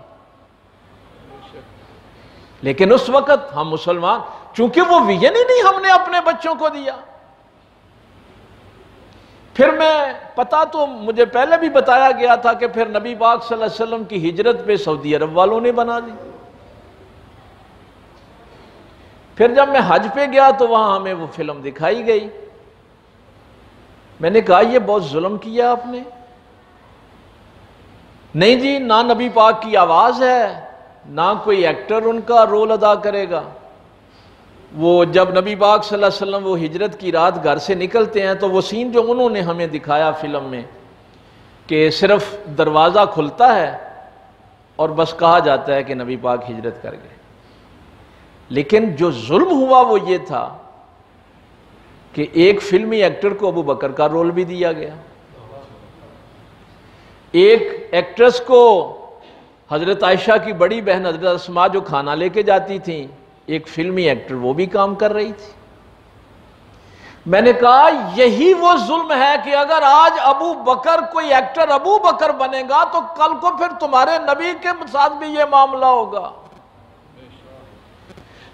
لیکن اس وقت ہم مسلمان، چونکہ وہ ویژن ہی نہیں ہم نے اپنے بچوں کو دیا۔ پھر میں، پتا تو مجھے پہلے بھی بتایا گیا تھا کہ پھر نبی پاک صلی اللہ علیہ وسلم کی ہجرت پہ سعودی عرب والوں نے بنا دی۔ پھر جب میں حج پہ گیا تو وہاں ہمیں وہ فلم دکھائی گئی، میں نے کہا یہ بہت ظلم کیا آپ نے۔ نہیں جی، نہ نبی پاک کی آواز ہے، نہ کوئی ایکٹر ان کا رول ادا کرے گا۔ وہ جب نبی پاک صلی اللہ علیہ وسلم وہ ہجرت کی رات گھر سے نکلتے ہیں تو وہ سین جو انہوں نے ہمیں دکھایا فلم میں کہ صرف دروازہ کھلتا ہے اور بس کہا جاتا ہے کہ نبی پاک ہجرت کر گئے، لیکن جو ظلم ہوا وہ یہ تھا کہ ایک فلمی ایکٹر کو ابو بکر کا رول بھی دیا گیا، ایک ایکٹریس کو حضرت عائشہ کی بڑی بہن حضرت اسماء جو کھانا لے کے جاتی تھیں، ایک فلمی ایکٹر وہ بھی کام کر رہی تھی۔ میں نے کہا یہی وہ ظلم ہے کہ اگر آج ابو بکر کوئی ایکٹر ابو بکر بنے گا تو کل کو پھر تمہارے نبی کے ساتھ بھی یہ معاملہ ہوگا.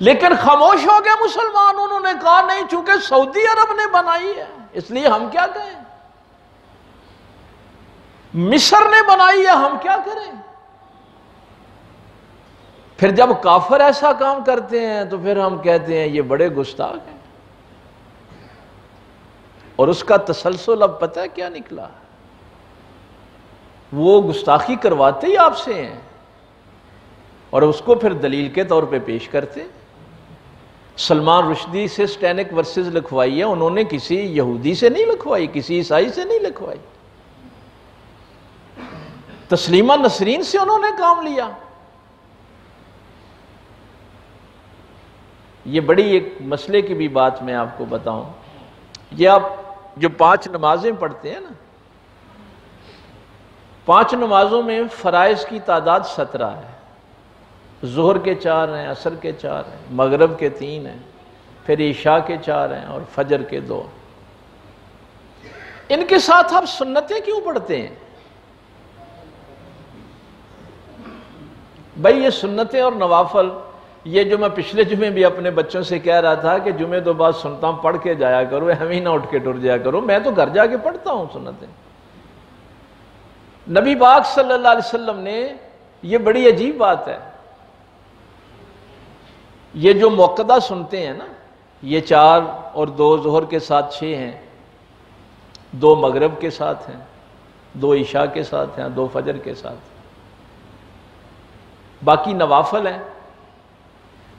لیکن خاموش ہو گئے مسلمان. انہوں نے کہا نہیں، چونکہ سعودی عرب نے بنائی ہے اس لیے ہم کیا کہیں، مصر نے بنائی ہے ہم کیا کریں. پھر جب کافر ایسا کام کرتے ہیں تو پھر ہم کہتے ہیں یہ بڑے گستاخ ہیں. اور اس کا تسلسل اب پتہ ہے کیا نکلا؟ وہ گستاخی کرواتے ہی آپ سے ہیں اور اس کو پھر دلیل کے طور پہ پیش کرتے. سلمان رشدی سے سٹینک ورسز لکھوائی ہے، انہوں نے کسی یہودی سے نہیں لکھوائی، کسی عیسائی سے نہیں لکھوائی، تسلیمہ نسرین سے انہوں نے کام لیا. یہ بڑی ایک مسئلے کی بھی بات میں آپ کو بتاؤں. یہ آپ جو 5 نمازیں پڑھتے ہیں نا، 5 نمازوں میں فرائض کی تعداد 17 ہے. ظہر کے 4 ہیں، عصر کے 4 ہیں، مغرب کے 3 ہیں، پھر عشاء کے 4 ہیں اور فجر کے 2. ان کے ساتھ آپ سنتیں کیوں پڑھتے ہیں؟ بھائی یہ سنتیں اور نوافل، یہ جو میں پچھلے جمعے بھی اپنے بچوں سے کہہ رہا تھا کہ جمعے دو بعد سنتا ہوں، پڑھ کے جایا کرو، ہم ہی نہ اٹھ کے ٹر جایا کرو. میں تو گھر جا کے پڑھتا ہوں سنتیں. نبی پاک صلی اللہ علیہ وسلم نے، یہ بڑی عجیب بات ہے، یہ جو موقدہ سنتے ہیں نا، یہ 4 اور 2 ظہر کے ساتھ 6 ہیں، 2 مغرب کے ساتھ ہیں، 2 عشاء کے ساتھ ہیں، 2 فجر کے ساتھ، باقی نوافل ہیں.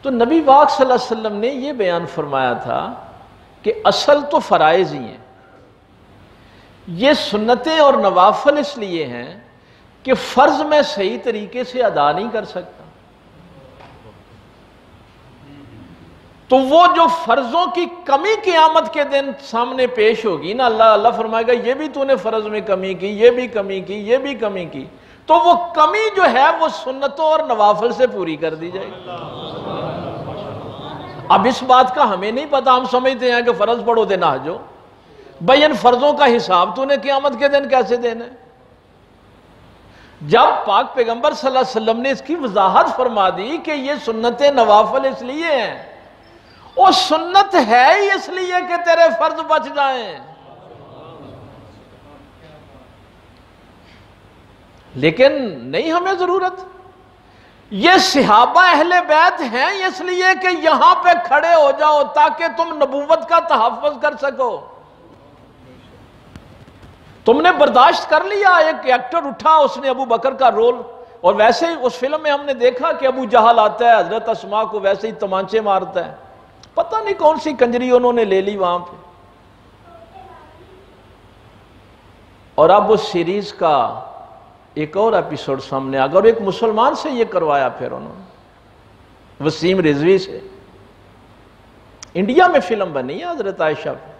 تو نبی پاک صلی اللہ علیہ وسلم نے یہ بیان فرمایا تھا کہ اصل تو فرائض ہی ہیں، یہ سنتیں اور نوافل اس لیے ہیں کہ فرض میں صحیح طریقے سے ادا نہیں کر سکتا. تو وہ جو فرضوں کی کمی قیامت کے دن سامنے پیش ہوگی نا، اللہ فرمائے گا یہ بھی تو نے فرض میں کمی کی، یہ بھی کمی کی، یہ بھی کمی کی، تو وہ کمی جو ہے وہ سنتوں اور نوافل سے پوری کر دی جائے گی. اب اس بات کا ہمیں نہیں پتا، ہم سمجھتے ہیں کہ فرض پڑھو دے نہ جو. بھائی ان فرضوں کا حساب تو نے قیامت کے دن کیسے دینا ہے؟ جب پاک پیغمبر صلی اللہ علیہ وسلم نے اس کی وضاحت فرما دی کہ یہ سنتیں نوافل اس لیے ہیں، وہ سنت ہے ہی اس لیے کہ تیرے فرض بچ جائیں. لیکن نہیں ہمیں ضرورت. یہ صحابہ اہل بیت ہیں اس لیے کہ یہاں پہ کھڑے ہو جاؤ تاکہ تم نبوت کا تحفظ کر سکو. تم نے برداشت کر لیا، ایک ایکٹر اٹھا، اس نے ابو بکر کا رول، اور ویسے ہی اس فلم میں ہم نے دیکھا کہ ابو جہل آتا ہے، حضرت اسماء کو ویسے ہی تمانچے مارتا ہے. پتہ نہیں کون سی کنجری انہوں نے لے لی وہاں پہ. اور اب اس سیریز کا ایک اور ایپیسوڈ سامنے آ گیا، اور ایک مسلمان سے یہ کروایا پھر انہوں نے، وسیم رضوی سے. انڈیا میں فلم بنی ہے حضرت عائشہ پہ،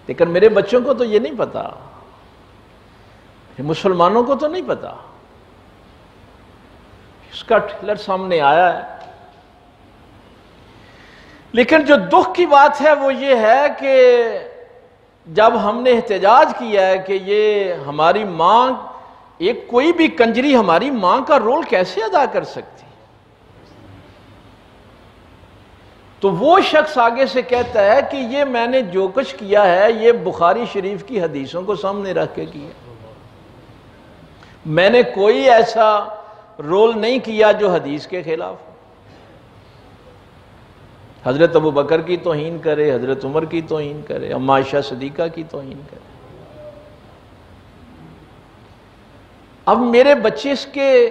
لیکن میرے بچوں کو تو یہ نہیں پتا، مسلمانوں کو تو نہیں پتا. اس کا ٹریلر سامنے آیا ہے. لیکن جو دکھ کی بات ہے وہ یہ ہے کہ جب ہم نے احتجاج کیا ہے کہ یہ ہماری ماں، ایک کوئی بھی کنجری ہماری ماں کا رول کیسے ادا کر سکتی، تو وہ شخص آگے سے کہتا ہے کہ یہ میں نے جو کچھ کیا ہے یہ بخاری شریف کی حدیثوں کو سامنے رکھ کے کیا، میں نے کوئی ایسا رول نہیں کیا جو حدیث کے خلاف ہو. حضرت ابو بکر کی توہین کرے، حضرت عمر کی توہین کرے، اما عائشہ صدیقہ کی توہین کرے. اب میرے بچے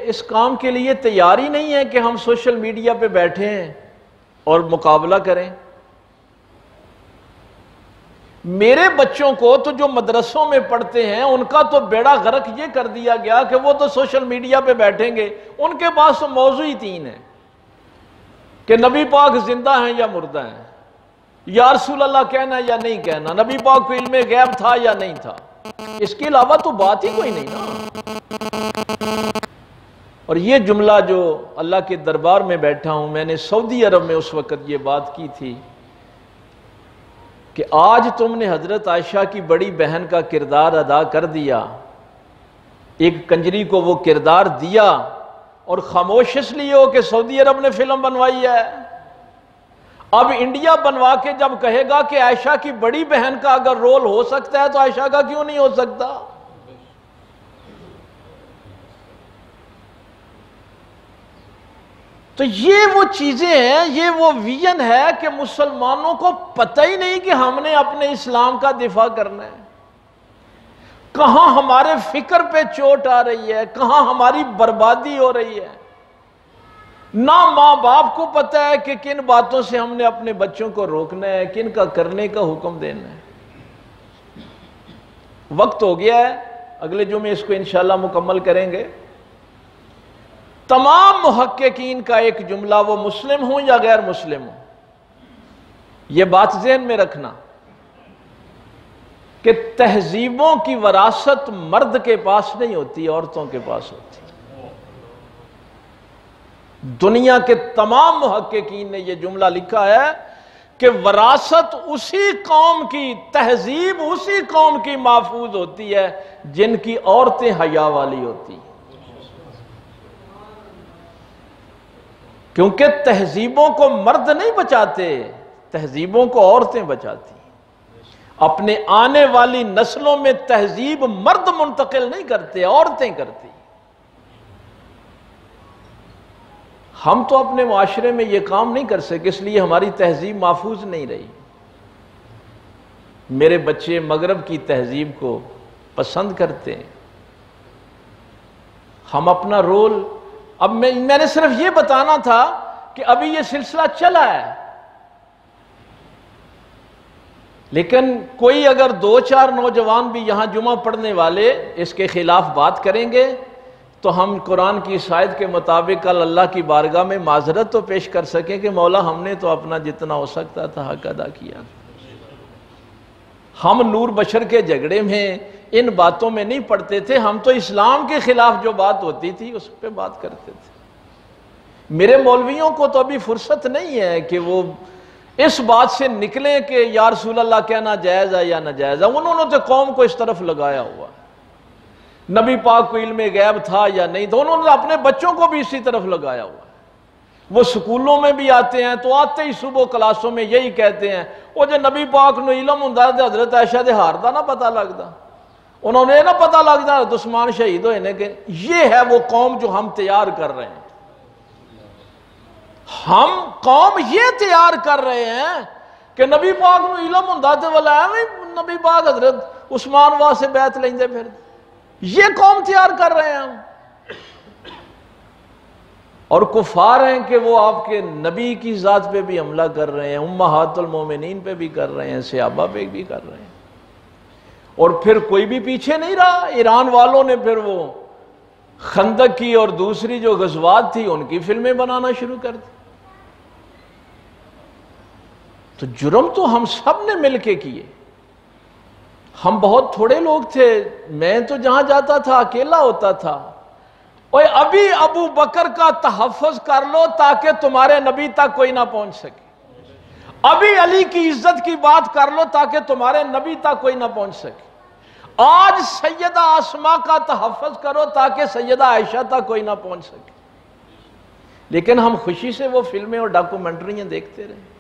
اس کام کے لیے تیار ہی نہیں ہے کہ ہم سوشل میڈیا پہ بیٹھے ہیں اور مقابلہ کریں. میرے بچوں کو تو جو مدرسوں میں پڑھتے ہیں ان کا تو بیڑا غرق یہ کر دیا گیا کہ وہ تو سوشل میڈیا پہ بیٹھیں گے، ان کے پاس تو موضوع ہی 3 ہیں کہ نبی پاک زندہ ہیں یا مردہ ہیں، یا رسول اللہ کہنا یا نہیں کہنا، نبی پاک کو علم غیب تھا یا نہیں تھا. اس کے علاوہ تو بات ہی کوئی نہیں نا. اور یہ جملہ جو اللہ کے دربار میں بیٹھا ہوں، میں نے سعودی عرب میں اس وقت یہ بات کی تھی کہ آج تم نے حضرت عائشہ کی بڑی بہن کا کردار ادا کر دیا، ایک کنجری کو وہ کردار دیا، اور خاموش اس لیے ہو کہ سعودی عرب نے فلم بنوائی ہے۔ اب انڈیا بنوا کے جب کہے گا کہ عائشہ کی بڑی بہن کا اگر رول ہو سکتا ہے تو عائشہ کا کیوں نہیں ہو سکتا؟ تو یہ وہ چیزیں ہیں، یہ وہ ویژن ہے کہ مسلمانوں کو پتہ ہی نہیں کہ ہم نے اپنے اسلام کا دفاع کرنا ہے۔ کہاں ہمارے فکر پہ چوٹ آ رہی ہے، کہاں ہماری بربادی ہو رہی ہے۔ نہ ماں باپ کو پتہ ہے کہ کن باتوں سے ہم نے اپنے بچوں کو روکنا ہے، کن کا کرنے کا حکم دینا ہے۔ وقت ہو گیا ہے، اگلے جمعے اس کو انشاءاللہ مکمل کریں گے۔ تمام محققین کا ایک جملہ، وہ مسلم ہوں یا غیر مسلم ہوں، یہ بات ذہن میں رکھنا کہ تہذیبوں کی وراثت مرد کے پاس نہیں ہوتی، عورتوں کے پاس ہوتی۔ دنیا کے تمام محققین نے یہ جملہ لکھا ہے کہ وراثت اسی قوم کی، تہذیب اسی قوم کی محفوظ ہوتی ہے جن کی عورتیں حیا والی ہوتی ہیں، کیونکہ تہذیبوں کو مرد نہیں بچاتے، تہذیبوں کو عورتیں بچاتی ہیں۔ اپنے آنے والی نسلوں میں تہذیب مرد منتقل نہیں کرتے، عورتیں کرتی۔ ہم تو اپنے معاشرے میں یہ کام نہیں کر سکے، اس لیے ہماری تہذیب محفوظ نہیں رہی۔ میرے بچے مغرب کی تہذیب کو پسند کرتے ہیں۔ ہم اپنا رول، اب میں نے صرف یہ بتانا تھا کہ ابھی یہ سلسلہ چلا ہے، لیکن کوئی اگر دو چار نوجوان بھی یہاں جمعہ پڑھنے والے اس کے خلاف بات کریں گے تو ہم قرآن کی اس آیت کے مطابق کل اللہ کی بارگاہ میں معذرت تو پیش کر سکیں کہ مولا ہم نے تو اپنا جتنا ہو سکتا تھا حق ادا کیا۔ ہم نور بشر کے جھگڑے میں ان باتوں میں نہیں پڑتے تھے، ہم تو اسلام کے خلاف جو بات ہوتی تھی اس پہ بات کرتے تھے۔ میرے مولویوں کو تو ابھی فرصت نہیں ہے کہ وہ اس بات سے نکلیں کہ یا رسول اللہ کہنا جائز ہے یا ناجائز ہے۔ انہوں نے تو قوم کو اس طرف لگایا ہوا ہے، نبی پاک کو علم غیب تھا یا نہیں تھا، انہوں نے اپنے بچوں کو بھی اسی طرف لگایا ہوا ہے۔ وہ سکولوں میں بھی آتے ہیں تو آتے ہی صبح کلاسوں میں یہی کہتے ہیں، وہ جو نبی پاک نو علم ہوندا تے حضرت عائشہ دے ہار دا نہ پتہ لگدا، انہوں نے نہ پتہ لگدا حضرت عثمان شہید ہوئے نے۔ کہ یہ ہے وہ قوم جو ہم تیار کر رہے ہیں، ہم قوم یہ تیار کر رہے ہیں کہ نبی پاک نو علم ہوندا تے ولا ایویں نبی پاک حضرت عثمان واسطے بیعت لیندے پھر، یہ قوم تیار کر رہے ہیں ہم۔ اور کفار ہیں کہ وہ آپ کے نبی کی ذات پہ بھی حملہ کر رہے ہیں، امہات المومنین پہ بھی کر رہے ہیں، صحابہ پہ بھی کر رہے ہیں، اور پھر کوئی بھی پیچھے نہیں رہا۔ ایران والوں نے پھر وہ خندق کی اور دوسری جو غزوات تھی ان کی فلمیں بنانا شروع کر دی۔ تو جرم تو ہم سب نے مل کے کیے۔ ہم بہت تھوڑے لوگ تھے، میں تو جہاں جاتا تھا اکیلا ہوتا تھا۔ اور ابھی ابو بکر کا تحفظ کر لو تاکہ تمہارے نبی تک کوئی نہ پہنچ سکے، ابھی علی کی عزت کی بات کر لو تاکہ تمہارے نبی تک کوئی نہ پہنچ سکے، آج سیدہ آسما کا تحفظ کرو تاکہ سیدہ عائشہ تک کوئی نہ پہنچ سکے۔ لیکن ہم خوشی سے وہ فلمیں اور ڈاکومنٹریاں دیکھتے رہے۔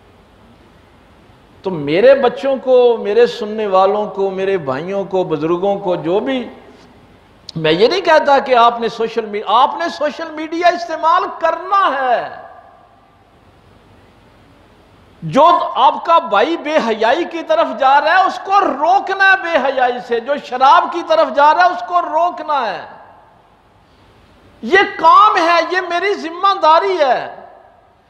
تو میرے بچوں کو، میرے سننے والوں کو، میرے بھائیوں کو، بزرگوں کو، جو بھی، میں یہ نہیں کہتا کہ آپ نے سوشل میڈیا استعمال کرنا ہے۔ جو آپ کا بھائی بے حیائی کی طرف جا رہا ہے اس کو روکنا ہے، بے حیائی سے۔ جو شراب کی طرف جا رہا ہے اس کو روکنا ہے۔ یہ کام ہے، یہ میری ذمہ داری ہے۔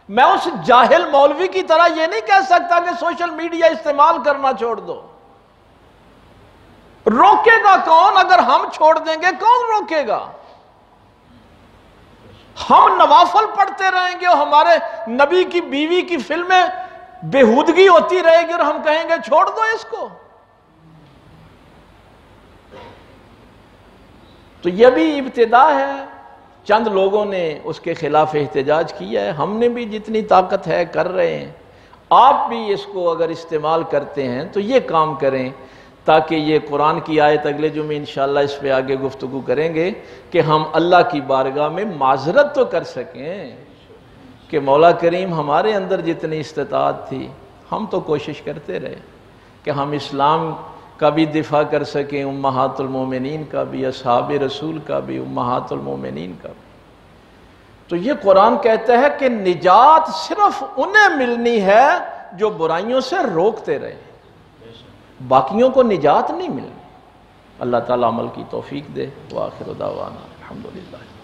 میں اس جاہل مولوی کی طرح یہ نہیں کہہ سکتا کہ سوشل میڈیا استعمال کرنا چھوڑ دو۔ روکے گا کون؟ اگر ہم چھوڑ دیں گے کون روکے گا؟ ہم نوافل پڑھتے رہیں گے اور ہمارے نبی کی بیوی کی فلمیں بےہودگی ہوتی رہے گی اور ہم کہیں گے چھوڑ دو اس کو۔ تو یہ بھی ابتدا ہے، چند لوگوں نے اس کے خلاف احتجاج کیا ہے، ہم نے بھی جتنی طاقت ہے کر رہے ہیں۔ آپ بھی اس کو اگر استعمال کرتے ہیں تو یہ کام کریں، تاکہ یہ قرآن کی آیت اگلے جمعے انشاءاللہ اس پہ آگے گفتگو کریں گے کہ ہم اللہ کی بارگاہ میں معذرت تو کر سکیں کہ مولا کریم ہمارے اندر جتنی استطاعت تھی ہم تو کوشش کرتے رہے کہ ہم اسلام کا بھی دفاع کر سکیں، امہات المومنین کا بھی، اصحاب رسول کا بھی، امہات المومنین کا بھی۔ تو یہ قرآن کہتا ہے کہ نجات صرف انہیں ملنی ہے جو برائیوں سے روکتے رہے، باقیوں کو نجات نہیں ملنی۔ اللہ تعالیٰ عمل کی توفیق دے۔ وآخر دعوانا الحمدللہ۔